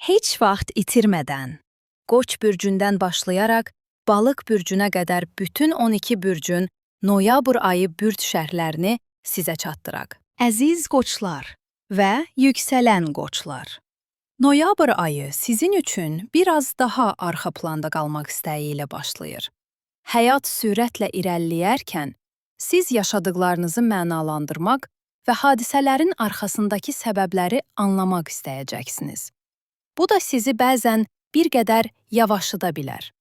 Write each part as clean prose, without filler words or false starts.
Heç vaxt itirmədən, Qoç bürcündən başlayaraq Balıq bürcünə qədər bütün 12 bürcün noyabr ayı bürc şərhlərini sizə çatdıraq. Əziz qoçlar və yüksələn qoçlar, noyabr ayı sizin üçün biraz daha arxa planda qalmaq istəyi ilə başlayır. Həyat sürətlə irəliləyərkən, siz yaşadıqlarınızı mənalandırmaq və hadisələrin arxasındakı səbəbləri anlamaq istəyəcəksiniz. Bu da sizi bəzən bir qədər yavaşıda bilər.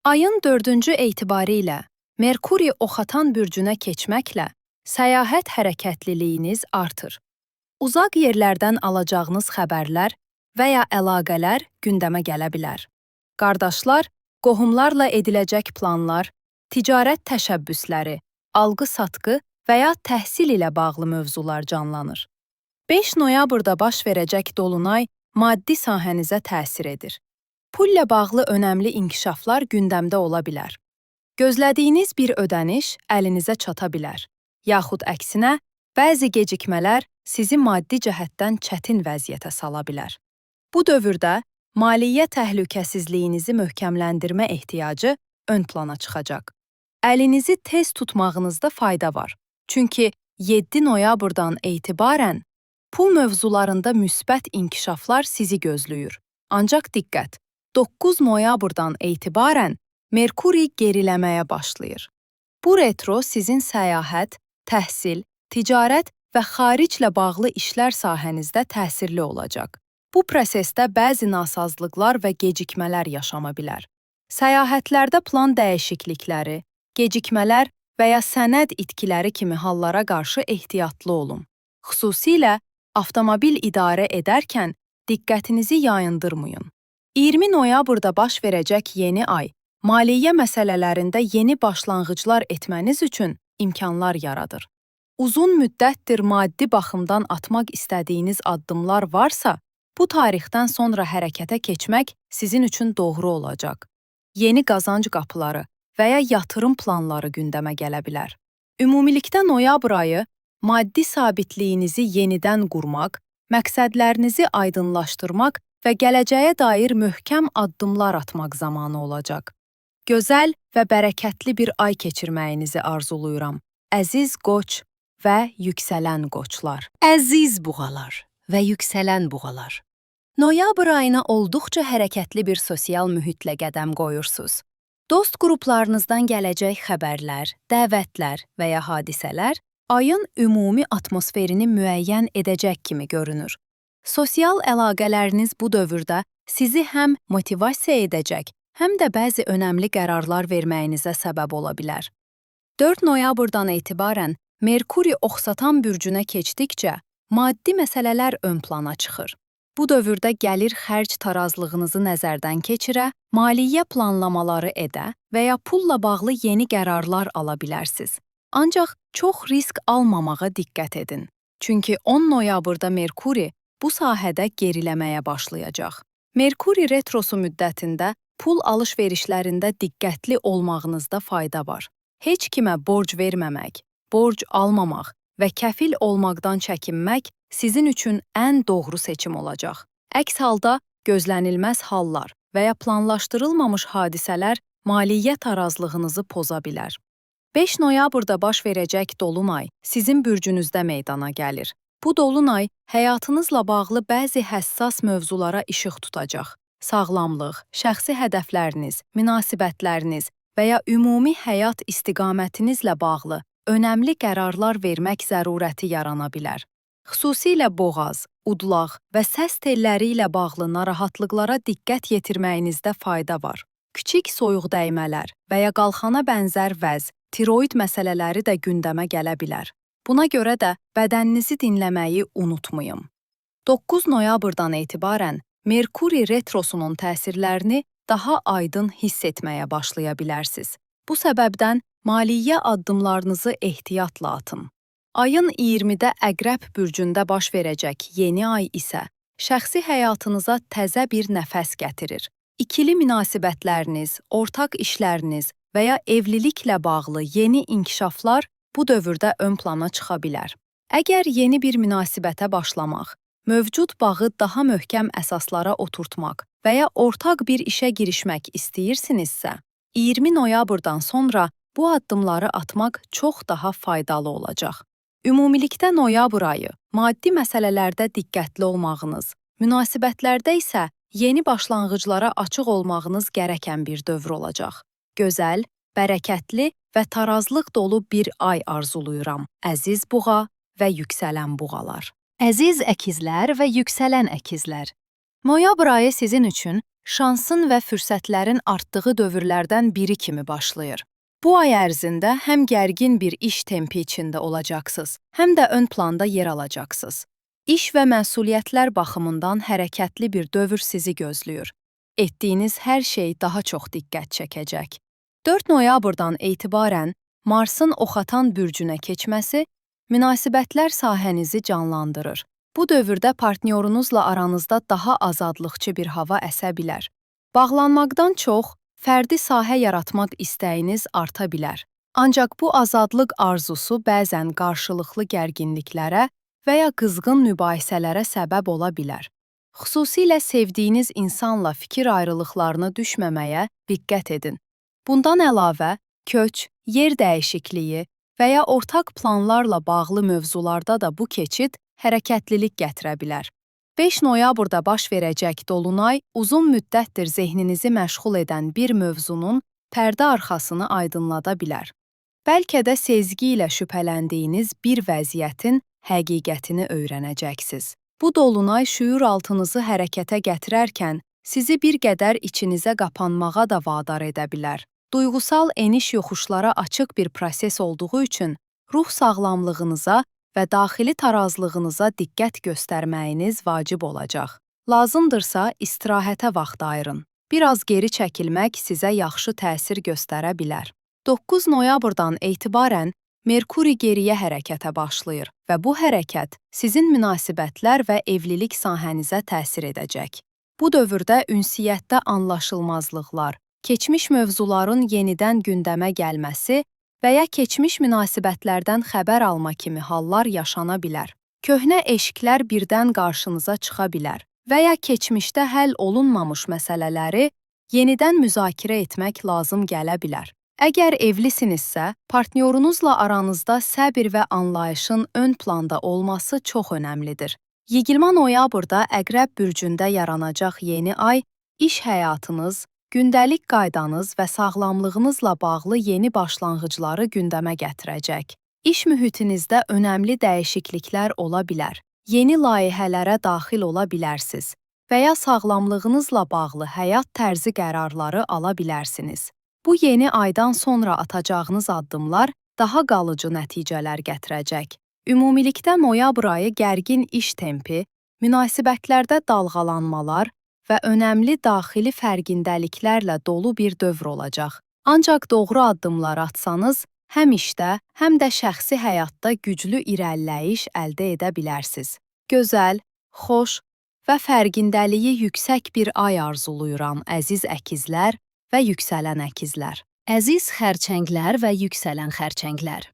Ayın 4-cü etibarı Merkuri Oxatan bürcünə keçməklə səyahət hərəkətliliyiniz artır. Uzaq yerlərdən alacağınız xəbərlər və ya əlaqələr gündəmə gələ bilər. Qardaşlar, qohumlarla ediləcək planlar, ticarət təşəbbüsləri, alqı-satqı və ya təhsil ilə bağlı mövzular canlanır. 5 noyabrda baş verəcək dolunay maddi sahənizə təsir edir. Pulla bağlı önəmli inkişaflar gündəmdə ola bilər. Gözlədiyiniz bir ödəniş əlinizə çata bilər. Yaxud əksinə, bəzi gecikmələr sizi maddi cəhətdən çətin vəziyyətə sala bilər. Bu dövrdə maliyyə təhlükəsizliyinizi möhkəmləndirmə ehtiyacı ön plana çıxacaq. Əlinizi tez tutmağınızda fayda var. Çünki 7 noyabrdan etibarən pul mövzularında müsbət inkişaflar sizi gözləyir. Ancaq diqqət, 9 noyabrdan etibarən Merkuri geriləməyə başlayır. Bu retro sizin səyahət, təhsil, ticarət və xariclə bağlı işlər sahənizdə təsirli olacaq. Bu prosesdə bəzi nasazlıqlar və gecikmələr yaşana bilər. Səyahətlərdə plan dəyişiklikləri, gecikmələr və ya sənəd itkiləri kimi hallara qarşı ehtiyatlı olun. Xüsusilə avtomobil idarə edərkən diqqətinizi yayındırmayın. 20 noyabrda baş verəcək yeni ay, maliyyə məsələlərində yeni başlanğıclar etməniz üçün imkanlar yaradır. Uzun müddətdir maddi baxımdan atmaq istədiyiniz addımlar varsa, bu tarixdən sonra hərəkətə keçmək sizin üçün doğru olacaq. Yeni qazanc qapıları və ya yatırım planları gündəmə gələ bilər. Ümumilikdə noyabr ayı maddi sabitliyinizi yenidən qurmaq, məqsədlərinizi aydınlaşdırmaq və gələcəyə dair möhkəm addımlar atmaq zamanı olacaq. Gözəl və bərəkətli bir ay keçirməyinizi arzuluyuram. Əziz qoç və yüksələn qoçlar. Əziz buğalar və yüksələn buğalar. Noyabr ayına olduqca hərəkətli bir sosial mühitlə qədəm qoyursunuz. Dost qruplarınızdan gələcək xəbərlər, dəvətlər və ya hadisələr ayın ümumi atmosferini müəyyən edəcək kimi görünür. Sosial əlaqələriniz bu dövrdə sizi həm motivasiya edəcək, həm də bəzi önəmli qərarlar verməyinizə səbəb ola bilər. 4 noyabrdan etibarən Merkuri Oxatan bürcünə keçdikcə maddi məsələlər ön plana çıxır. Bu dövrdə gəlir-xərc tarazlığınızı nəzərdən keçirə, maliyyə planlamaları edə və ya pulla bağlı yeni qərarlar ala bilərsiniz. Ancaq çox risk almamağa diqqət edin. Çünki 10 noyabrda Merkuri bu sahədə geriləməyə başlayacaq. Merkuri retrosu müddətində pul alış-verişlərində diqqətli olmağınızda fayda var. Heç kimə borc verməmək, borc almamaq və kəfil olmaqdan çəkinmək sizin üçün ən doğru seçim olacaq. Əks halda gözlənilməz hallar və ya planlaşdırılmamış hadisələr maliyyə tarazlığınızı poza bilər. 5 noyabrda baş verəcək dolunay sizin bürcünüzdə meydana gəlir. Bu dolunay həyatınızla bağlı bəzi həssas mövzulara işıq tutacaq. Sağlamlıq, şəxsi hədəfləriniz, münasibətləriniz və ya ümumi həyat istiqamətinizlə bağlı önəmli qərarlar vermək zərurəti yarana bilər. Xüsusilə boğaz, udlaq və səs telləri ilə bağlı narahatlıqlara diqqət yetirməyinizdə fayda var. Kiçik soyuq dəymələr və ya qalxana bənzər vəz, tiroid məsələləri də gündəmə gələ bilər. Buna görə də bədəninizi dinləməyi unutmayın. 9 noyabrdan etibarən Merkuri retrosunun təsirlərini daha aydın hiss etməyə başlaya bilərsiniz. Bu səbəbdən maliyyə addımlarınızı ehtiyatla atın. Ayın 20-də Əqrəb bürcündə baş verəcək yeni ay isə şəxsi həyatınıza təzə bir nəfəs gətirir. İkili münasibətləriniz, ortaq işləriniz və ya evliliklə bağlı yeni inkişaflar bu dövrdə ön plana çıxa bilər. Əgər yeni bir münasibətə başlamaq, mövcud bağı daha möhkəm əsaslara oturtmaq və ya ortaq bir işə girişmək istəyirsinizsə, 20 noyabrdan sonra bu addımları atmaq çox daha faydalı olacaq. Ümumilikdə noyabr ayı maddi məsələlərdə diqqətli olmağınız, münasibətlərdə isə yeni başlanğıclara açıq olmağınız gərəkən bir dövr olacaq. Gözəl, bərəkətli və tarazlıq dolu bir ay arzuluyuram, əziz buğa və yüksələn buğalar. Əziz əkizlər və yüksələn əkizlər, noyabr ayı sizin üçün şansın və fürsətlərin artdığı dövrlərdən biri kimi başlayır. Bu ay ərzində həm gərgin bir iş tempi içində olacaqsınız, həm də ön planda yer alacaqsınız. İş və məsuliyyətlər baxımından hərəkətli bir dövr sizi gözləyir. Etdiyiniz hər şey daha çox diqqət çəkəcək. 4 noyabrdan etibarən Marsın Oxatan bürcünə keçməsi münasibətlər sahənizi canlandırır. Bu dövrdə partnyorunuzla aranızda daha azadlıqçı bir hava əsə bilər. Bağlanmaqdan çox, fərdi sahə yaratmaq istəyiniz arta bilər. Ancaq bu azadlıq arzusu bəzən qarşılıqlı gərginliklərə və ya qızğın mübahisələrə səbəb ola bilər. Xüsusilə sevdiyiniz insanla fikir ayrılıqlarına düşməməyə diqqət edin. Bundan əlavə, köç, yer dəyişikliyi və ya ortaq planlarla bağlı mövzularda da bu keçid hərəkətlilik gətirə bilər. 5 noyabrda baş verəcək dolunay uzun müddətdir zehninizi məşğul edən bir mövzunun pərdə arxasını aydınlada bilər. Bəlkə də sezgi ilə şübhələndiyiniz bir vəziyyətin həqiqətini öyrənəcəksiniz. Bu dolunay şüur altınızı hərəkətə gətirərkən sizi bir qədər içinizə qapanmağa da vadar edə bilər. Duyğusal eniş-yoxuşlara açıq bir proses olduğu üçün ruh sağlamlığınıza və daxili tarazlığınıza diqqət göstərməyiniz vacib olacaq. Lazımdırsa istirahətə vaxt ayırın. Biraz geri çəkilmək sizə yaxşı təsir göstərə bilər. 9 noyabrdan etibarən Merkuri geriyə hərəkətə başlayır və bu hərəkət sizin münasibətlər və evlilik sahənizə təsir edəcək. Bu dövrdə ünsiyyətdə anlaşılmazlıqlar, keçmiş mövzuların yenidən gündəmə gəlməsi və ya keçmiş münasibətlərdən xəbər alma kimi hallar yaşana bilər. Köhnə eşqlər birdən qarşınıza çıxa bilər və ya keçmişdə həll olunmamış məsələləri yenidən müzakirə etmək lazım gələ bilər. Əgər evlisinizsə, partnyorunuzla aranızda səbir və anlayışın ön planda olması çox önəmlidir. 20 noyabrda Əqrəb bürcündə yaranacaq yeni ay, iş həyatınız, gündəlik qaydanız və sağlamlığınızla bağlı yeni başlanğıcları gündəmə gətirəcək. İş mühitinizdə önəmli dəyişikliklər ola bilər. Yeni layihələrə daxil ola bilərsiniz və ya sağlamlığınızla bağlı həyat tərzi qərarları ala bilərsiniz. Bu yeni aydan sonra atacağınız addımlar daha qalıcı nəticələr gətirəcək. Ümumilikdə noyabr ayı gərgin iş tempi, münasibətlərdə dalğalanmalar və önəmli daxili fərqindəliklərlə dolu bir dövr olacaq. Ancaq doğru addımlar atsanız, həm işdə, həm də şəxsi həyatda güclü irəliləyiş əldə edə bilərsiniz. Gözəl, xoş və fərqindəliyi yüksək bir ay arzuluyuram, əziz əkizlər və yüksələn əkizlər. Əziz xərçənglər və yüksələn xərçənglər.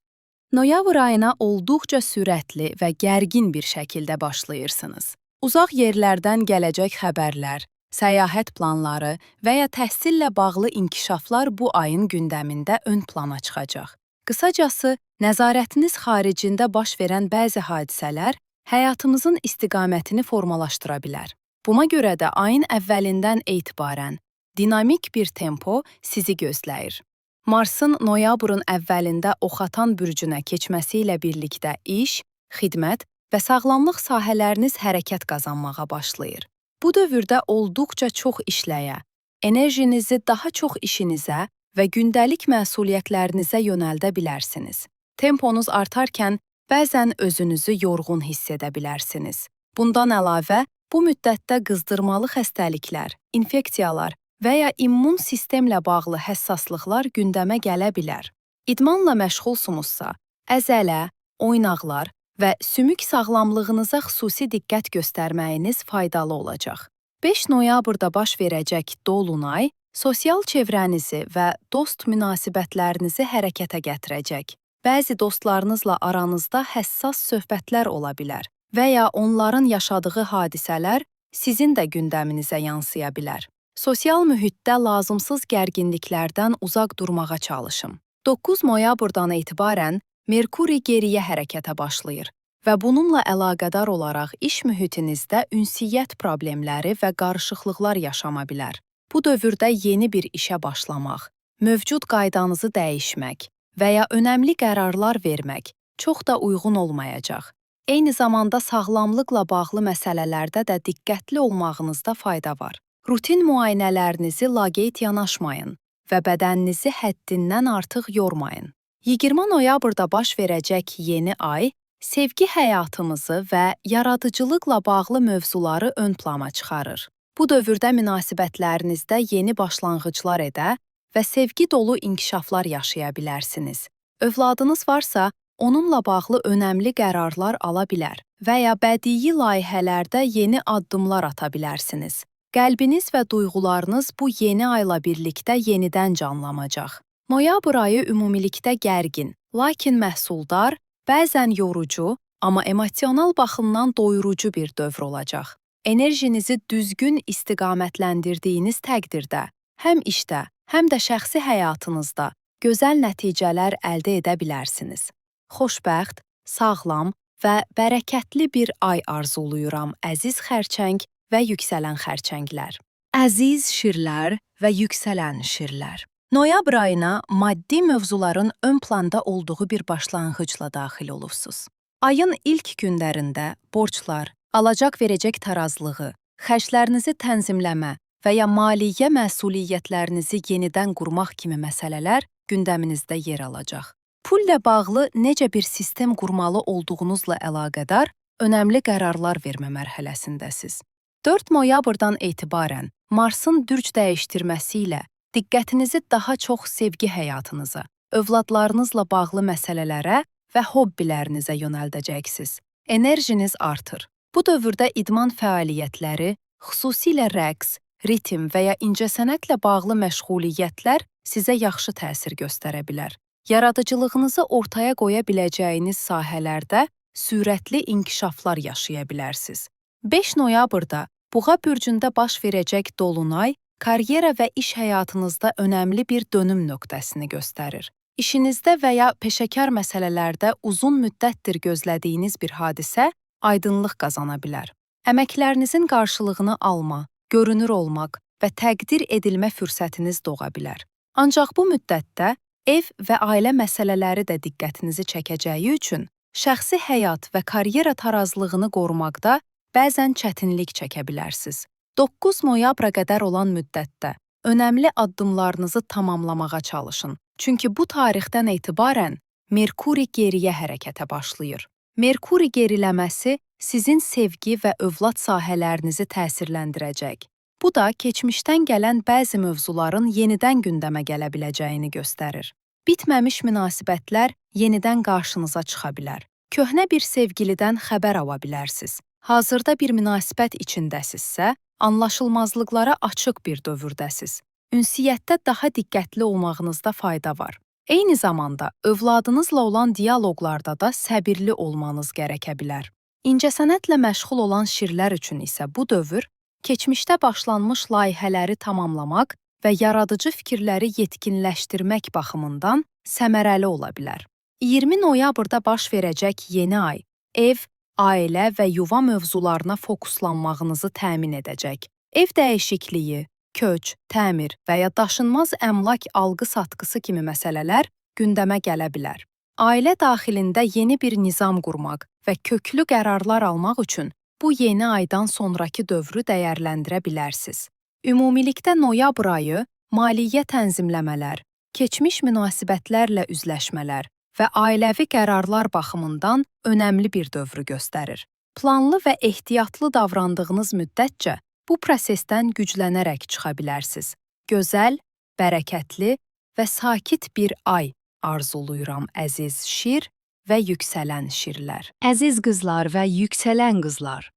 Noyabr ayına olduqca sürətli və gərgin bir şəkildə başlayırsınız. Uzaq yerlərdən gələcək xəbərlər, səyahət planları və ya təhsillə bağlı inkişaflar bu ayın gündəmində ön plana çıxacaq. Qısacası, nəzarətiniz xaricində baş verən bəzi hadisələr həyatımızın istiqamətini formalaşdıra bilər. Buna görə də ayın əvvəlindən etibarən dinamik bir tempo sizi gözləyir. Marsın noyabrın əvvəlində Oxatan bürcünə keçməsi ilə birlikdə iş, xidmət və sağlamlıq sahələriniz hərəkət qazanmağa başlayır. Bu dövrdə olduqca çox işləyə, enerjinizi daha çox işinizə və gündəlik məsuliyyətlərinizə yönəldə bilərsiniz. Temponuz artarkən bəzən özünüzü yorğun hiss edə bilərsiniz. Bundan əlavə, bu müddətdə qızdırmalı xəstəliklər, infeksiyalar və ya immun sistemlə bağlı həssaslıqlar gündəmə gələ bilər. İdmanla məşğulsunuzsa, əzələ, oynaqlar və sümük sağlamlığınıza xüsusi diqqət göstərməyiniz faydalı olacaq. 5 noyabrda baş verəcək dolunay, sosial çevrənizi və dost münasibətlərinizi hərəkətə gətirəcək. Bəzi dostlarınızla aranızda həssas söhbətlər ola bilər və ya onların yaşadığı hadisələr sizin də gündəminizə yansıya bilər. Sosial mühitdə lazımsız gərginliklərdən uzaq durmağa çalışın. 9 noyabrdan etibarən Merkuri geriyə hərəkətə başlayır və bununla əlaqədar olaraq iş mühitinizdə ünsiyyət problemləri və qarışıqlıqlar yaşama bilər. Bu dövrdə yeni bir işə başlamaq, mövcud qaydanızı dəyişmək və ya önəmli qərarlar vermək çox da uyğun olmayacaq. Eyni zamanda sağlamlıqla bağlı məsələlərdə də diqqətli olmağınızda fayda var. Rutin müayinələrinizi laqeyd yanaşmayın və bədəninizi həddindən artıq yormayın. 20 noyabrda baş verəcək yeni ay, sevgi həyatımızı və yaradıcılıqla bağlı mövzuları ön plana çıxarır. Bu dövrdə münasibətlərinizdə yeni başlanğıclar edə və sevgi dolu inkişaflar yaşaya bilərsiniz. Övladınız varsa, onunla bağlı önəmli qərarlar ala bilər və ya bədii layihələrdə yeni addımlar ata bilərsiniz. Qəlbiniz və duyğularınız bu yeni ayla birlikdə yenidən canlanacaq. Noyabr ayı ümumilikdə gərgin, lakin məhsuldar, bəzən yorucu, amma emosional baxımdan doyurucu bir dövr olacaq. Enerjinizi düzgün istiqamətləndirdiyiniz təqdirdə, həm işdə, həm də şəxsi həyatınızda gözəl nəticələr əldə edə bilərsiniz. Xoşbəxt, sağlam və bərəkətli bir ay arzuluyuram, əziz xərçəng və yüksələn xərçənglər. Əziz şirlər və yüksələn şirlər. Noyabr ayına maddi mövzuların ön planda olduğu bir başlanğıcla daxil olursunuz. Ayın ilk günlərində borclar, alacaq-verəcək tarazlığı, xərclərinizi tənzimləmə və ya maliyyə məsuliyyətlərinizi yenidən qurmaq kimi məsələlər gündəminizdə yer alacaq. Pulla bağlı necə bir sistem qurmalı olduğunuzla əlaqədar önəmli qərarlar vermə mərhələsindəsiz. 4 noyabrdan etibarən Marsın dürc dəyişdirməsi ilə diqqətinizi daha çox sevgi həyatınıza, övladlarınızla bağlı məsələlərə və hobbilərinizə yönəldəcəksiniz. Enerjiniz artır. Bu dövrdə idman fəaliyyətləri, xüsusilə rəqs, ritm və ya incəsənətlə bağlı məşğuliyyətlər sizə yaxşı təsir göstərə bilər. Yaradıcılığınızı ortaya qoya biləcəyiniz sahələrdə sürətli inkişaflar yaşaya bilərsiniz. 5 noyabrda Buğa bürcündə baş verəcək dolunay karyera və iş həyatınızda önəmli bir dönüm nöqtəsini göstərir. İşinizdə və ya peşəkar məsələlərdə uzun müddətdir gözlədiyiniz bir hadisə aydınlıq qazana bilər. Əməklərinizin qarşılığını alma, görünür olmaq və təqdir edilmə fürsətiniz doğa bilər. Ancaq bu müddətdə ev və ailə məsələləri də diqqətinizi çəkəcəyi üçün şəxsi həyat və karyera tarazlığını qorumaqda bəzən çətinlik çəkə bilərsiniz. 9 noyabra qədər olan müddətdə önəmli addımlarınızı tamamlamağa çalışın. Çünki bu tarixdən etibarən Merkuri geriyə hərəkətə başlayır. Merkuri geriləməsi sizin sevgi və övlad sahələrinizi təsirləndirəcək. Bu da keçmişdən gələn bəzi mövzuların yenidən gündəmə gələ biləcəyini göstərir. Bitməmiş münasibətlər yenidən qarşınıza çıxa bilər. Köhnə bir sevgilidən xəbər ala bilərsiniz. Hazırda bir münasibət içindəsinizsə, anlaşılmazlıqlara açıq bir dövrdəsiz. Ünsiyyətdə daha diqqətli olmağınızda fayda var. Eyni zamanda övladınızla olan dialoqlarda da səbirli olmanız gərəkə bilər. İncəsənətlə məşğul olan şirlər üçün isə bu dövr, keçmişdə başlanmış layihələri tamamlamaq və yaradıcı fikirləri yetkinləşdirmək baxımından səmərəli ola bilər. 20 noyabrda baş verəcək yeni ay, ev, ailə və yuva mövzularına fokuslanmağınızı təmin edəcək. Ev dəyişikliyi, köç, təmir və ya daşınmaz əmlak alqı-satqısı kimi məsələlər gündəmə gələ bilər. Ailə daxilində yeni bir nizam qurmaq və köklü qərarlar almaq üçün bu yeni aydan sonrakı dövrü dəyərləndirə bilərsiniz. Ümumilikdə noyabr ayı maliyyə tənzimləmələr, keçmiş münasibətlərlə üzləşmələr və ailəvi qərarlar baxımından önəmli bir dövrü göstərir. Planlı və ehtiyatlı davrandığınız müddətcə bu prosesdən güclənərək çıxa bilərsiniz. Gözəl, bərəkətli və sakit bir ay arzuluyuram əziz şir və yüksələn şirlər. Əziz qızlar və yüksələn qızlar,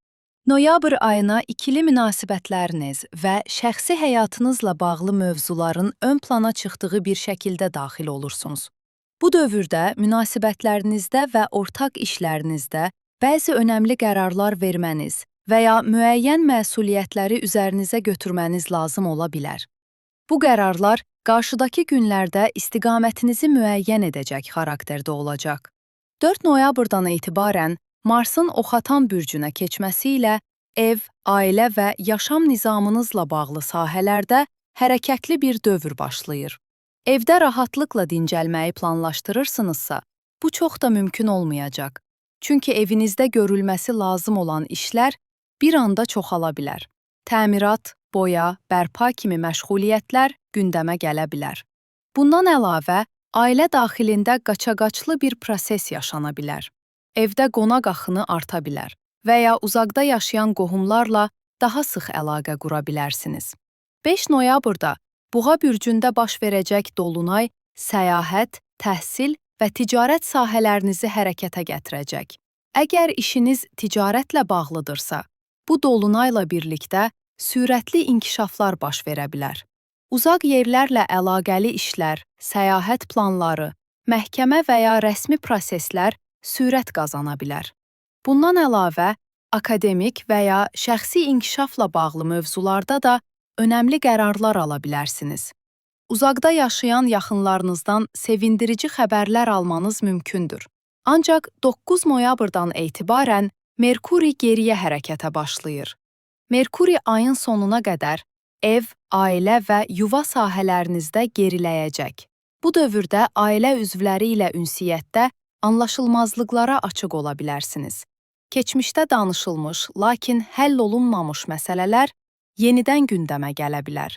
noyabr ayına ikili münasibətləriniz və şəxsi həyatınızla bağlı mövzuların ön plana çıxdığı bir şəkildə daxil olursunuz. Bu dövrdə münasibətlərinizdə və ortaq işlərinizdə Bəzi önəmli qərarlar verməniz və ya müəyyən məsuliyyətləri üzərinizə götürməniz lazım ola bilər. Bu qərarlar qarşıdakı günlərdə istiqamətinizi müəyyən edəcək xarakterdə olacaq. 4 noyabrdan etibarən Marsın Oxatan bürcünə keçməsi ilə ev, ailə və yaşam nizamınızla bağlı sahələrdə hərəkətli bir dövr başlayır. Evdə rahatlıqla dincəlməyi planlaşdırırsınızsa, bu çox da mümkün olmayacaq. Çünki evinizdə görülməsi lazım olan işlər bir anda çoxala bilər. Təmirat, boya, bərpa kimi məşğuliyyətlər gündəmə gələ bilər. Bundan əlavə, ailə daxilində qaçaqaçlı bir proses yaşana bilər. Evdə qonaq axını arta bilər və ya uzaqda yaşayan qohumlarla daha sıx əlaqə qura bilərsiniz. 5 noyabrda Buğa bürcündə baş verəcək dolunay səyahət, təhsil və ticarət sahələrinizi hərəkətə gətirəcək. Əgər işiniz ticarətlə bağlıdırsa, bu dolunayla birlikdə sürətli inkişaflar baş verə bilər. Uzaq yerlərlə əlaqəli işlər, səyahət planları, məhkəmə və ya rəsmi proseslər sürət qazana bilər. Bundan əlavə, akademik və ya şəxsi inkişafla bağlı mövzularda da önəmli qərarlar ala bilərsiniz. Uzaqda yaşayan yaxınlarınızdan sevindirici xəbərlər almanız mümkündür. Ancaq 9 noyabrdan etibarən Merkuri geriyə hərəkətə başlayır. Merkuri ayın sonuna qədər ev, ailə və yuva sahələrinizdə geriləyəcək. Bu dövrdə ailə üzvləri ilə ünsiyyətdə anlaşılmazlıqlara açıq ola bilərsiniz. Keçmişdə danışılmış, lakin həll olunmamış məsələlər yenidən gündəmə gələ bilər.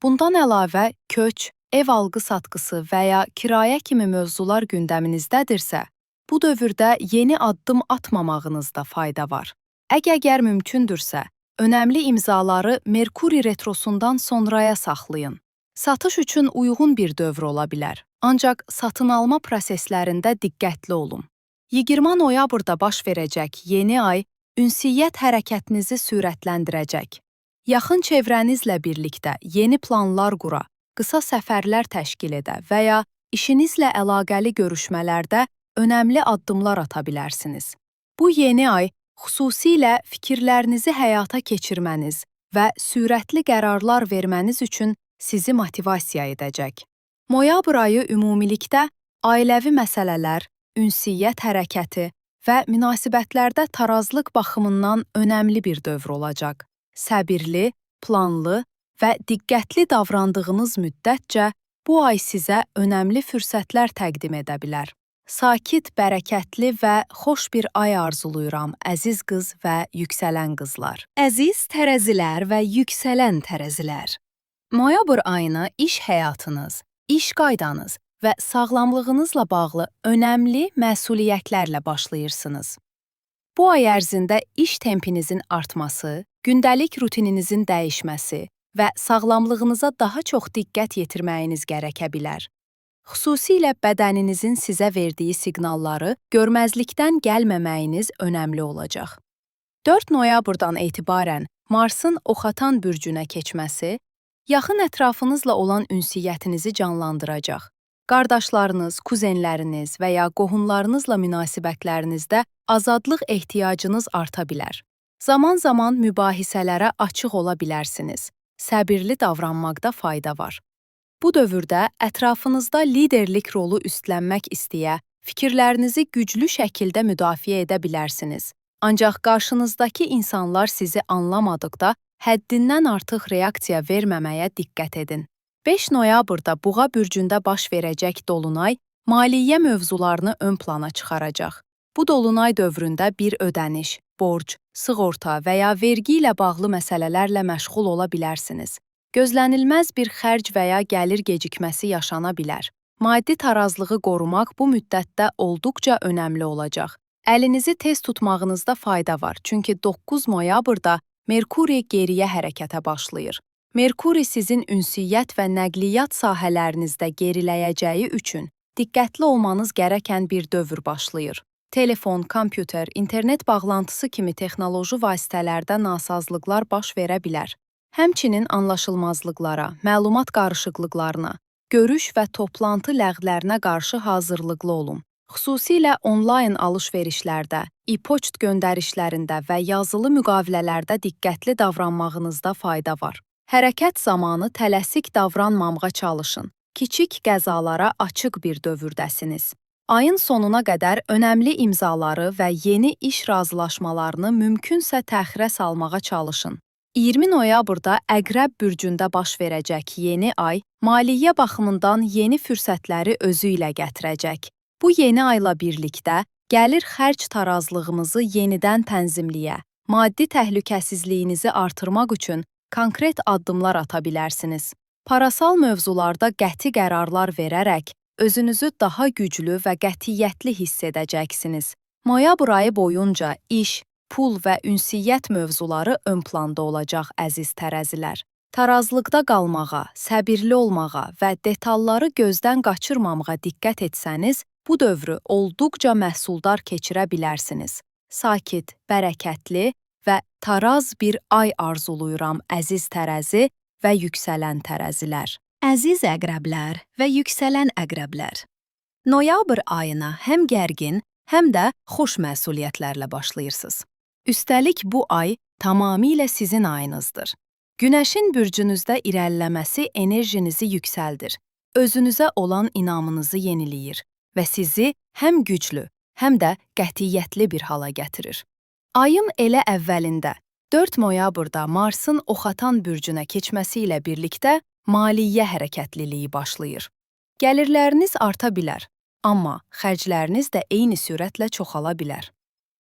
Bundan əlavə, köç, ev alqı-satqısı və ya kirayə kimi mövzular gündəminizdədirsə, bu dövrdə yeni addım atmamağınızda fayda var. Əgər mümkündürsə, önəmli imzaları Merkuri retrosundan sonraya saxlayın. Satış üçün uyğun bir dövr ola bilər, ancaq satın alma proseslərində diqqətli olun. 20 noyabrda baş verəcək yeni ay ünsiyyət hərəkətinizi sürətləndirəcək. Yaxın çevrənizlə birlikdə yeni planlar qura, qısa səfərlər təşkil edə və ya işinizlə əlaqəli görüşmələrdə önəmli addımlar ata bilərsiniz. Bu yeni ay xüsusilə fikirlərinizi həyata keçirməniz və sürətli qərarlar verməniz üçün sizi motivasiya edəcək. Noyabr ayı ümumilikdə ailəvi məsələlər, ünsiyyət hərəkəti və münasibətlərdə tarazlıq baxımından önəmli bir dövr olacaq. Səbirli, planlı və diqqətli davrandığınız müddətcə bu ay sizə önəmli fürsətlər təqdim edə bilər. Sakit, bərəkətli və xoş bir ay arzuluyuram, əziz qız və yüksələn qızlar. Əziz tərəzilər və yüksələn tərəzilər. Noyabr ayını iş həyatınız, iş qaydanız və sağlamlığınızla bağlı önəmli məsuliyyətlərlə başlayırsınız. Bu ay ərzində iş tempinizin artması, gündəlik rutininizin dəyişməsi və sağlamlığınıza daha çox diqqət yetirməyiniz gərəkə bilər. Xüsusilə bədəninizin sizə verdiyi siqnalları görməzlikdən gəlməməyiniz önəmli olacaq. 4 noyabrdan etibarən Marsın Oxatan bürcünə keçməsi, yaxın ətrafınızla olan ünsiyyətinizi canlandıracaq. Qardaşlarınız, kuzenləriniz və ya qohumlarınızla münasibətlərinizdə azadlıq ehtiyacınız arta bilər. Zaman-zaman mübahisələrə açıq ola bilərsiniz. Səbirli davranmaqda fayda var. Bu dövrdə ətrafınızda liderlik rolu üstlənmək istəyə, fikirlərinizi güclü şəkildə müdafiə edə bilərsiniz. Ancaq qarşınızdakı insanlar sizi anlamadıqda həddindən artıq reaksiya verməməyə diqqət edin. 5 noyabrda Buğa bürcündə baş verəcək dolunay maliyyə mövzularını ön plana çıxaracaq. Bu dolunay dövründə bir ödəniş, borc, sığorta və ya vergi ilə bağlı məsələlərlə məşğul ola bilərsiniz. Gözlənilməz bir xərc və ya gəlir gecikməsi yaşana bilər. Maddi tarazlığı qorumaq bu müddətdə olduqca önəmli olacaq. Əlinizi tez tutmağınızda fayda var, çünki 9 noyabrda Merkuri geriyə hərəkətə başlayır. Merkuri sizin ünsiyyət və nəqliyyat sahələrinizdə geriləyəcəyi üçün diqqətli olmanız gərəkən bir dövr başlayır. Telefon, kompüter, internet bağlantısı kimi texnoloji vasitələrdə nasazlıqlar baş verə bilər. Həmçinin anlaşılmazlıqlara, məlumat qarışıqlıqlarına, görüş və toplantı ləğvlərinə qarşı hazırlıqlı olun. Xüsusilə onlayn alış-verişlərdə, e-poçt göndərişlərində və yazılı müqavilələrdə diqqətli davranmağınızda fayda var. Hərəkət zamanı tələsik davranmamağa çalışın. Kiçik qəzalara açıq bir dövrdəsiniz. Ayın sonuna qədər önəmli imzaları və yeni iş razılaşmalarını mümkünsə təxirə salmağa çalışın. 20 noyabrda Əqrəb bürcündə baş verəcək yeni ay, maliyyə baxımından yeni fürsətləri özü ilə gətirəcək. Bu yeni ayla birlikdə gəlir-xərc tarazlığımızı yenidən tənzimləyə, maddi təhlükəsizliyinizi artırmaq üçün konkret addımlar ata bilərsiniz. Parasal mövzularda qəti qərarlar verərək özünüzü daha güclü və qətiyyətli hiss edəcəksiniz. Noyabr ayı boyunca iş, pul və ünsiyyət mövzuları ön planda olacaq əziz tərəzilər. Tarazlıqda qalmağa, səbirli olmağa və detalları gözdən qaçırmamağa diqqət etsəniz, bu dövrü olduqca məhsuldar keçirə bilərsiniz. Sakit, bərəkətli və taraz bir ay arzuluyuram əziz tərəzi və yüksələn tərəzilər. Əziz əqrəblər və yüksələn əqrəblər. Noyabr ayına həm gərgin, həm də xoş məsuliyyətlərlə başlayırsınız. Üstəlik bu ay tamamilə sizin ayınızdır. Günəşin bürcünüzdə irəliləməsi enerjinizi yüksəldir, özünüzə olan inamınızı yeniləyir və sizi həm güclü, həm də qətiyyətli bir hala gətirir. Ayın elə əvvəlində 4 noyabrda Marsın Oxatan bürcünə keçməsi ilə birlikdə maliyyə hərəkətliliyi başlayır. Gəlirləriniz arta bilər, amma xərcləriniz də eyni sürətlə çoxala bilər.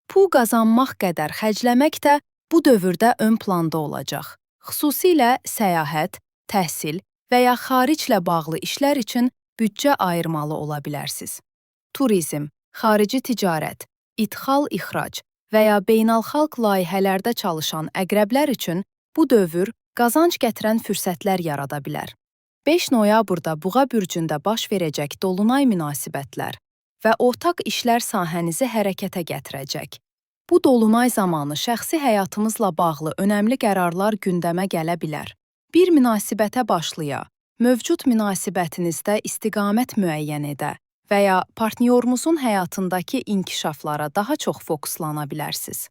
Pul qazanmaq qədər xərcləmək də bu dövrdə ön planda olacaq. Xüsusilə səyahət, təhsil və ya xariclə bağlı işlər üçün büdcə ayırmalı ola bilərsiniz. Turizm, xarici ticarət, ixrac və ya beynəlxalq layihələrdə çalışan əqrəblər üçün bu dövr qazanc gətirən fürsətlər yarada bilər. 5 noyabrda Buğa bürcündə baş verəcək dolunay münasibətlər və ortaq işlər sahənizi hərəkətə gətirəcək. Bu dolunay zamanı şəxsi həyatımızla bağlı önəmli qərarlar gündəmə gələ bilər. Bir münasibətə başlaya, mövcud münasibətinizdə istiqamət müəyyən edə və ya partnyorunuzun həyatındakı inkişaflara daha çox fokuslana bilərsiniz.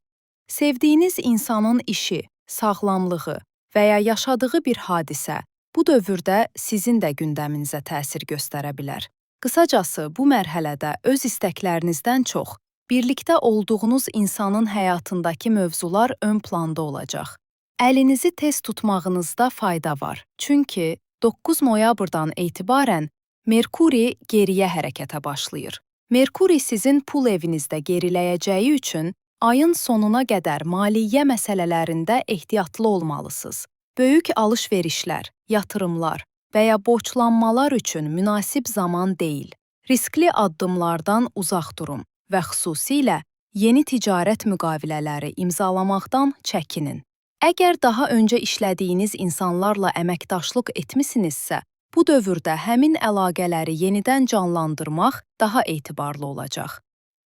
Sevdiyiniz insanın işi, sağlamlığı və ya yaşadığı bir hadisə bu dövrdə sizin də gündəminizə təsir göstərə bilər. Qısacası, bu mərhələdə öz istəklərinizdən çox, birlikdə olduğunuz insanın həyatındakı mövzular ön planda olacaq. Əlinizi tez tutmağınızda fayda var. Çünki 9 noyabrdan etibarən Merkuri geriyə hərəkətə başlayır. Merkuri sizin pul evinizdə geriləyəcəyi üçün ayın sonuna qədər maliyyə məsələlərində ehtiyatlı olmalısınız. Böyük alış-verişlər, yatırımlar və ya borclanmalar üçün münasib zaman deyil. Riskli addımlardan uzaq durun və xüsusilə yeni ticarət müqavilələri imzalamaqdan çəkinin. Əgər daha öncə işlədiyiniz insanlarla əməkdaşlıq etmisinizsə, bu dövrdə həmin əlaqələri yenidən canlandırmaq daha etibarlı olacaq.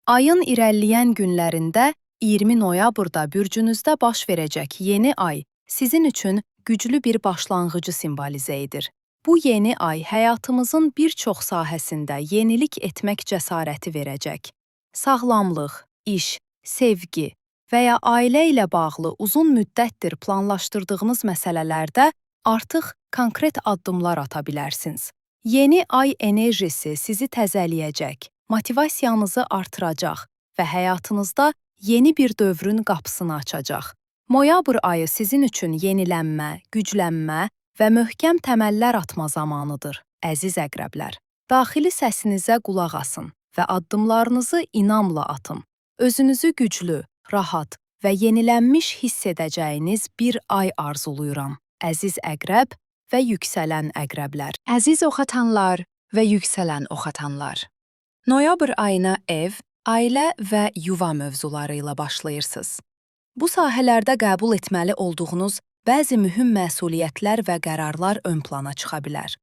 Ayın irəliləyən günlərində 20 noyabrda bürcünüzdə baş verəcək yeni ay sizin üçün güclü bir başlanğıcı simvolizə edir. Bu yeni ay həyatımızın bir çox sahəsində yenilik etmək cəsarəti verəcək. Sağlamlıq, iş, sevgi və ya ailə ilə bağlı uzun müddətdir planlaşdırdığınız məsələlərdə artıq konkret addımlar ata bilərsiniz. Yeni ay enerjisi sizi təzələyəcək, motivasiyanızı artıracaq və həyatınızda yeni bir dövrün qapısını açacaq. Noyabr ayı sizin üçün yenilənmə, güclənmə və möhkəm təməllər atma zamanıdır, əziz əqrəblər. Daxili səsinizə qulaq asın və addımlarınızı inamla atın. Özünüzü güclü, rahat və yenilənmiş hiss edəcəyiniz bir ay arzuluyuram, əziz əqrəb və yüksələn əqrəblər. Əziz oxatanlar və yüksələn oxatanlar. Noyabr ayına ev, ailə və yuva mövzuları ilə başlayırsınız. Bu sahələrdə qəbul etməli olduğunuz bəzi mühüm məsuliyyətlər və qərarlar ön plana çıxa bilər.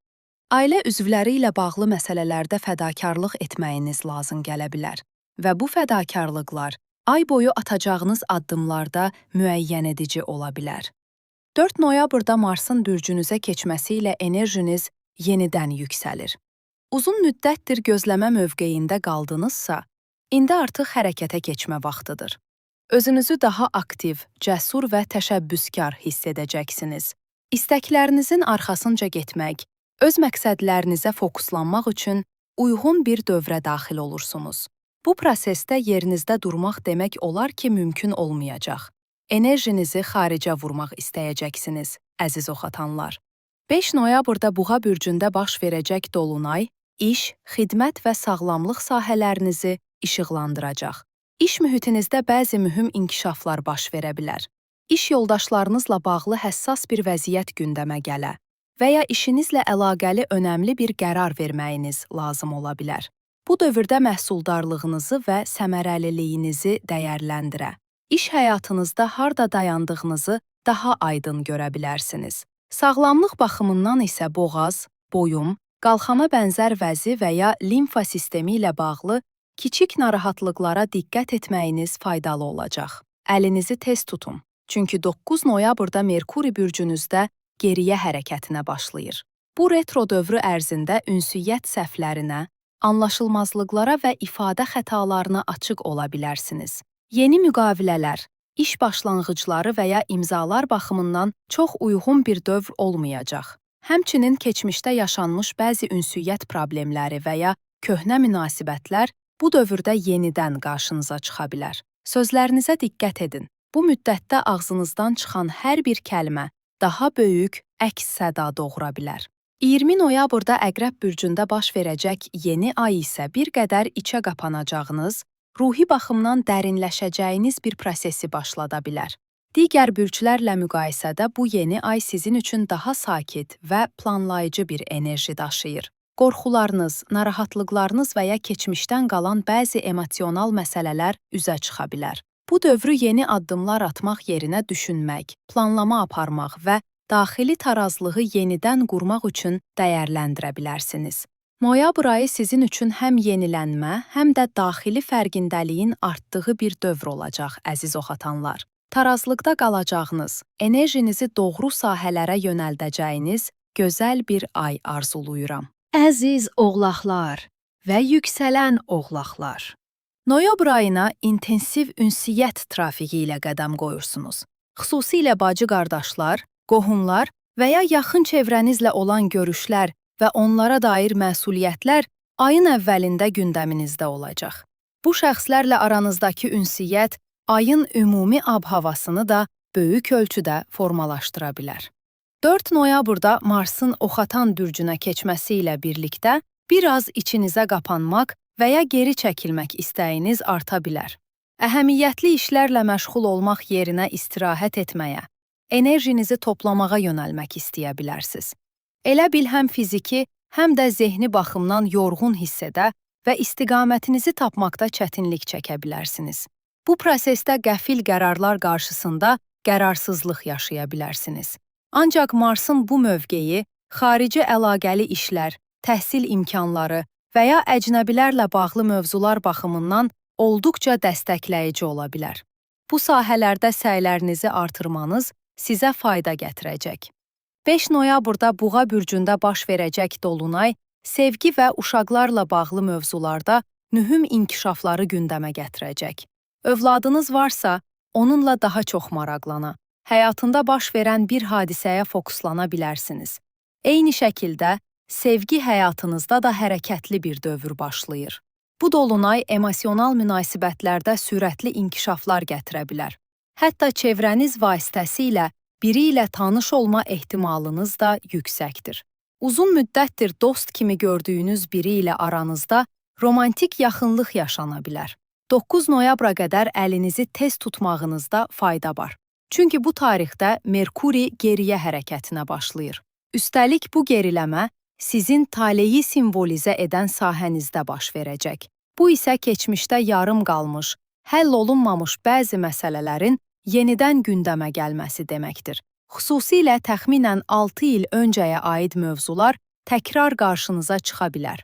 Ailə üzvləri ilə bağlı məsələlərdə fədakarlıq etməyiniz lazım gələ bilər və bu fədakarlıqlar ay boyu atacağınız addımlarda müəyyən edici ola bilər. 4 noyabrda Marsın bürcünüzə keçməsi ilə enerjiniz yenidən yüksəlir. Uzun müddətdir gözləmə mövqeyində qaldınızsa, indi artıq hərəkətə keçmə vaxtıdır. Özünüzü daha aktiv, cəsur və təşəbbüskar hiss edəcəksiniz. İstəklərinizin arxasınca getmək, öz məqsədlərinizə fokuslanmaq üçün uyğun bir dövrə daxil olursunuz. Bu prosesdə yerinizdə durmaq demək olar ki, mümkün olmayacaq. Enerjinizi xaricə vurmaq istəyəcəksiniz, əziz oxatanlar. 5 noyabrda Buğa bürcündə baş verəcək dolunay, iş, xidmət və sağlamlıq sahələrinizi işıqlandıracaq. İş mühitinizdə bəzi mühüm inkişaflar baş verə bilər. İş yoldaşlarınızla bağlı həssas bir vəziyyət gündəmə gələ və ya işinizlə əlaqəli önəmli bir qərar verməyiniz lazım ola bilər. Bu dövrdə məhsuldarlığınızı və səmərəliliyinizi dəyərləndirə, iş həyatınızda harda dayandığınızı daha aydın görə bilərsiniz. Sağlamlıq baxımından isə boğaz, boyun, qalxana bənzər vəzi və ya limfa sistemi ilə bağlı kiçik narahatlıqlara diqqət etməyiniz faydalı olacaq. Əlinizi tez tutun, çünki 9 noyabrda Merkuri bürcünüzdə geriyə hərəkətinə başlayır. Bu retro dövrü ərzində ünsiyyət səhvlərinə, anlaşılmazlıqlara və ifadə xətalarına açıq ola bilərsiniz. Yeni müqavilələr, iş başlanğıcları və ya imzalar baxımından çox uyğun bir dövr olmayacaq. Həmçinin keçmişdə yaşanmış bəzi ünsiyyət problemləri və ya köhnə münasibətlər bu dövrdə yenidən qarşınıza çıxa bilər. Sözlərinizə diqqət edin. Bu müddətdə ağzınızdan çıxan hər bir kəlmə daha böyük əks səda doğura bilər. 20 noyabrda Əqrəb bürcündə baş verəcək yeni ay isə bir qədər içə qapanacağınız, ruhi baxımdan dərinləşəcəyiniz bir prosesi başlada bilər. Digər bürclərlə müqayisədə bu yeni ay sizin üçün daha sakit və planlayıcı bir enerji daşıyır. Qorxularınız, narahatlıqlarınız və ya keçmişdən qalan bəzi emosional məsələlər üzə çıxa bilər. Bu dövrü yeni addımlar atmaq yerinə düşünmək, planlama aparmaq və daxili tarazlığı yenidən qurmaq üçün dəyərləndirə bilərsiniz. Noyabr ayı sizin üçün həm yenilənmə, həm də daxili fərqindəliyin artdığı bir dövr olacaq, əziz oxatanlar. Tarazlıqda qalacağınız, enerjinizi doğru sahələrə yönəldəcəyiniz gözəl bir ay arzuluyuram. Əziz oğlaqlar və yüksələn oğlaqlar. Noyabr ayına intensiv ünsiyyət trafiqi ilə qədəm qoyursunuz. Xüsusilə bacı-qardaşlar, qohumlar və ya yaxın çevrənizlə olan görüşlər və onlara dair məsuliyyətlər ayın əvvəlində gündəminizdə olacaq. Bu şəxslərlə aranızdakı ünsiyyət ayın ümumi ab-havasını da böyük ölçüdə formalaşdıra bilər. 4 noyabrda Marsın Oxatan bürcünə keçməsi ilə birlikdə biraz içinizə qapanmaq və ya geri çəkilmək istəyiniz arta bilər. Əhəmiyyətli işlərlə məşğul olmaq yerinə istirahət etməyə, enerjinizi toplamağa yönəlmək istəyə bilərsiniz. Elə bil həm fiziki, həm də zehni baxımdan yorğun hiss edə və istiqamətinizi tapmaqda çətinlik çəkə bilərsiniz. Bu prosesdə qəfil qərarlar qarşısında qərarsızlıq yaşaya bilərsiniz. Ancaq Marsın bu mövqeyi xarici əlaqəli işlər, təhsil imkanları və ya əcnəbilərlə bağlı mövzular baxımından olduqca dəstəkləyici ola bilər. Bu sahələrdə səylərinizi artırmanız sizə fayda gətirəcək. 5 noyabrda Buğa bürcündə baş verəcək dolunay, sevgi və uşaqlarla bağlı mövzularda mühüm inkişafları gündəmə gətirəcək. Övladınız varsa, onunla daha çox maraqlana, həyatında baş verən bir hadisəyə fokuslana bilərsiniz. Eyni şəkildə, sevgi həyatınızda da hərəkətli bir dövr başlayır. Bu dolunay emosional münasibətlərdə sürətli inkişaflar gətirə bilər. Hətta çevrəniz vasitəsilə biri ilə tanış olma ehtimalınız da yüksəkdir. Uzun müddətdir dost kimi gördüyünüz biri ilə aranızda romantik yaxınlıq yaşana bilər. 9 noyabra qədər əlinizi tez tutmağınızda fayda var. Çünki bu tarixdə Merkuri geriyə hərəkətinə başlayır. Üstəlik bu geriləmə sizin taleyi simvolizə edən sahənizdə baş verəcək. Bu isə keçmişdə yarım qalmış, həll olunmamış bəzi məsələlərin yenidən gündəmə gəlməsi deməkdir. Xüsusilə təxminən 6 il öncəyə aid mövzular təkrar qarşınıza çıxa bilər.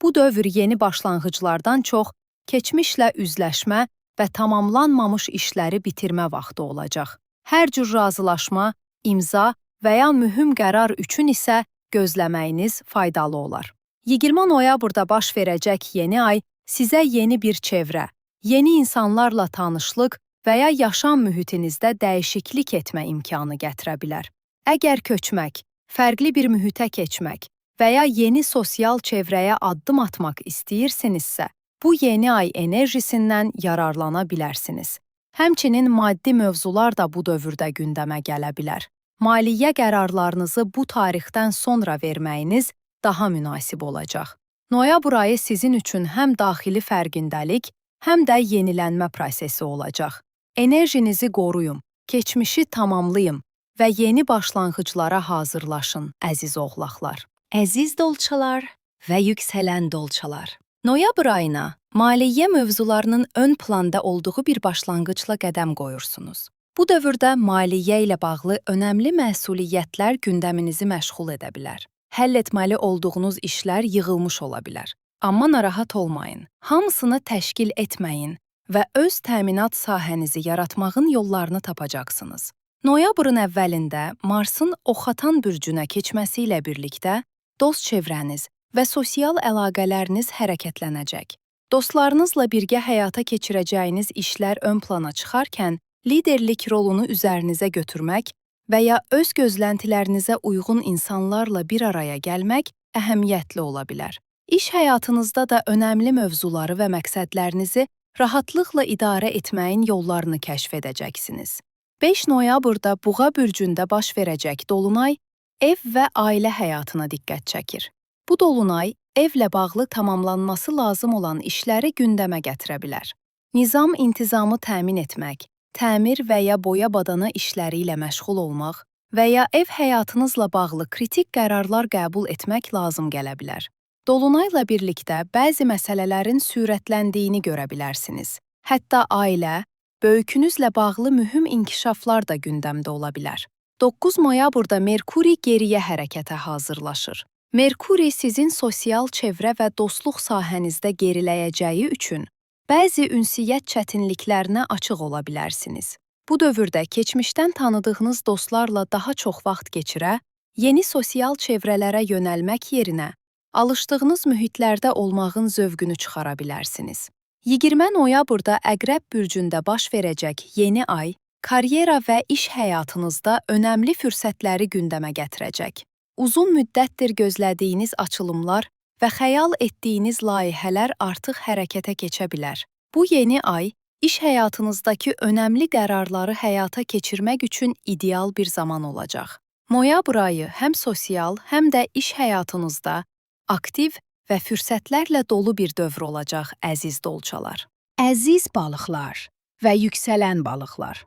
Bu dövr yeni başlanğıclardan çox keçmişlə üzləşmə və tamamlanmamış işləri bitirmə vaxtı olacaq. Hər cür razılaşma, imza və ya mühüm qərar üçün isə gözləməyiniz faydalı olar. 20 noyabrda baş verəcək yeni ay sizə yeni bir çevrə, yeni insanlarla tanışlıq və ya yaşam mühitinizdə dəyişiklik etmə imkanı gətirə bilər. Əgər köçmək, fərqli bir mühitə keçmək və ya yeni sosial çevrəyə addım atmaq istəyirsinizsə, bu yeni ay enerjisindən yararlana bilərsiniz. Həmçinin maddi mövzular da bu dövrdə gündəmə gələ bilər. Maliyyə qərarlarınızı bu tarixdən sonra verməyiniz daha münasib olacaq. Noyabr ayı sizin üçün həm daxili fərqindəlik, həm də yenilənmə prosesi olacaq. Enerjinizi qoruyun, keçmişi tamamlayın və yeni başlanğıclara hazırlaşın, əziz oğlaqlar. Əziz dolçalar və yüksələn dolçalar. Noyabr ayına maliyyə mövzularının ön planda olduğu bir başlanğıcla qədəm qoyursunuz. Bu dövrdə maliyyə ilə bağlı önəmli məsuliyyətlər gündəminizi məşğul edə bilər. Həll etməli olduğunuz işlər yığılmış ola bilər. Amma narahat olmayın, hamısını təşkil etməyin və öz təminat sahənizi yaratmağın yollarını tapacaqsınız. Noyabrın əvvəlində Marsın Oxatan bürcünə keçməsi ilə birlikdə dost çevrəniz və sosial əlaqələriniz hərəkətlənəcək. Dostlarınızla birgə həyata keçirəcəyiniz işlər ön plana çıxarkən, liderlik rolunu üzərinizə götürmək və ya öz gözləntilərinizə uyğun insanlarla bir araya gəlmək əhəmiyyətli ola bilər. İş həyatınızda da önəmli mövzuları və məqsədlərinizi rahatlıqla idarə etməyin yollarını kəşf edəcəksiniz. 5 noyabrda Buğa bürcündə baş verəcək dolunay ev və ailə həyatına diqqət çəkir. Bu dolunay evlə bağlı tamamlanması lazım olan işləri gündəmə gətirə bilər. Nizam-intizamı təmin etmək, təmir və ya boya-badana işləri ilə məşğul olmaq və ya ev həyatınızla bağlı kritik qərarlar qəbul etmək lazım gələ bilər. Dolunayla birlikdə bəzi məsələlərin sürətləndiyini görə bilərsiniz. Hətta ailə, böyükünüzlə bağlı mühüm inkişaflar da gündəmdə ola bilər. 9 noyabrda Merkuri geriyə hərəkətə hazırlaşır. Merkuri sizin sosial çevrə və dostluq sahənizdə geriləyəcəyi üçün bəzi ünsiyyət çətinliklərinə açıq ola bilərsiniz. Bu dövrdə keçmişdən tanıdığınız dostlarla daha çox vaxt keçirə, yeni sosial çevrələrə yönəlmək yerinə alışdığınız mühitlərdə olmağın zövqünü çıxara bilərsiniz. 20 noyabrda Əqrəb bürcündə baş verəcək yeni ay, karyera və iş həyatınızda önəmli fürsətləri gündəmə gətirəcək. Uzun müddətdir gözlədiyiniz açılımlar və xəyal etdiyiniz layihələr artıq hərəkətə keçə bilər. Bu yeni ay, iş həyatınızdakı önəmli qərarları həyata keçirmək üçün ideal bir zaman olacaq. Noyabr ayı həm sosial, həm də iş həyatınızda aktiv və fürsətlərlə dolu bir dövr olacaq, əziz dolçalar. Əziz balıqlar və yüksələn balıqlar.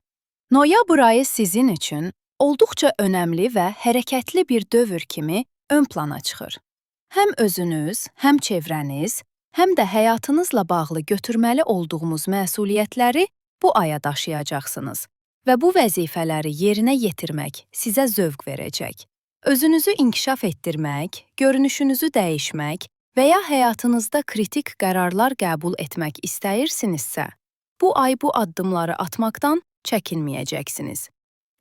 Noyabr ayı sizin üçün olduqca önəmli və hərəkətli bir dövr kimi ön plana çıxır. Həm özünüz, həm çevrəniz, həm də həyatınızla bağlı götürməli olduğunuz məsuliyyətləri bu aya daşıyacaqsınız və bu vəzifələri yerinə yetirmək sizə zövq verəcək. Özünüzü inkişaf etdirmək, görünüşünüzü dəyişmək və ya həyatınızda kritik qərarlar qəbul etmək istəyirsinizsə, bu ay bu addımları atmaqdan çəkinməyəcəksiniz.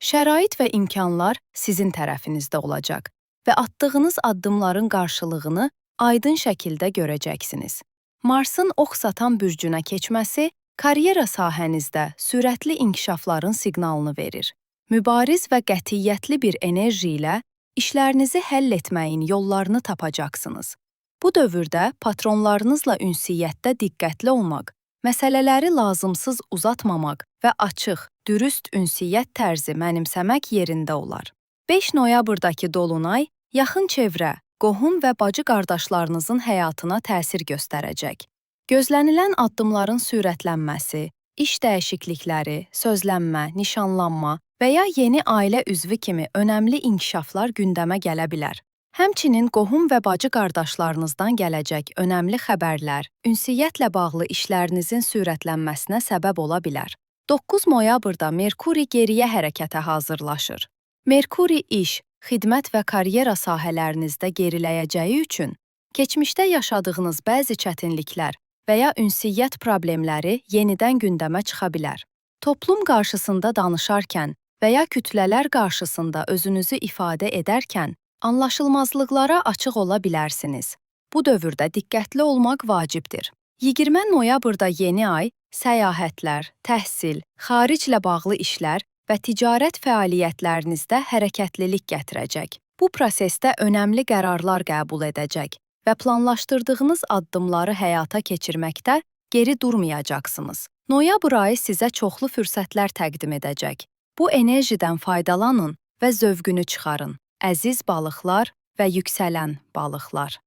Şərait və imkanlar sizin tərəfinizdə olacaq və atdığınız addımların qarşılığını aydın şəkildə görəcəksiniz. Marsın Oxatan bürcünə keçməsi karyera sahənizdə sürətli inkişafların siqnalını verir. Mübariz və qətiyyətli bir enerji ilə işlərinizi həll etməyin yollarını tapacaqsınız. Bu dövrdə patronlarınızla ünsiyyətdə diqqətli olmaq, məsələləri lazımsız uzatmamaq və açıq, dürüst ünsiyyət tərzi mənimsəmək yerində olar. 5 noyabrdakı dolunay yaxın çevrə, qohum və bacı qardaşlarınızın həyatına təsir göstərəcək. Gözlənilən addımların sürətlənməsi, iş dəyişiklikləri, sözlənmə, nişanlanma və ya yeni ailə üzvü kimi önəmli inkişaflar gündəmə gələ bilər. Həmçinin qohum və bacı qardaşlarınızdan gələcək önəmli xəbərlər, ünsiyyətlə bağlı işlərinizin sürətlənməsinə səbəb ola bilər. 9 noyabrda Merkuri geriyə hərəkətə hazırlaşır. Merkuri iş, xidmət və karyera sahələrinizdə geriləyəcəyi üçün, keçmişdə yaşadığınız bəzi çətinliklər və ya ünsiyyət problemləri yenidən gündəmə çıxa bilər. Toplum qarşısında danışarkən və ya kütlələr qarşısında özünüzü ifadə edərkən, anlaşılmazlıqlara açıq ola bilərsiniz. Bu dövrdə diqqətli olmaq vacibdir. 20 noyabrda yeni ay səyahətlər, təhsil, xariclə bağlı işlər və ticarət fəaliyyətlərinizdə hərəkətlilik gətirəcək. Bu prosesdə önəmli qərarlar qəbul edəcək və planlaşdırdığınız addımları həyata keçirməkdə geri durmayacaqsınız. Noyabr ayı sizə çoxlu fürsətlər təqdim edəcək. Bu enerjidən faydalanın və zövqünü çıxarın. Əziz balıqlar və yüksələn balıqlar.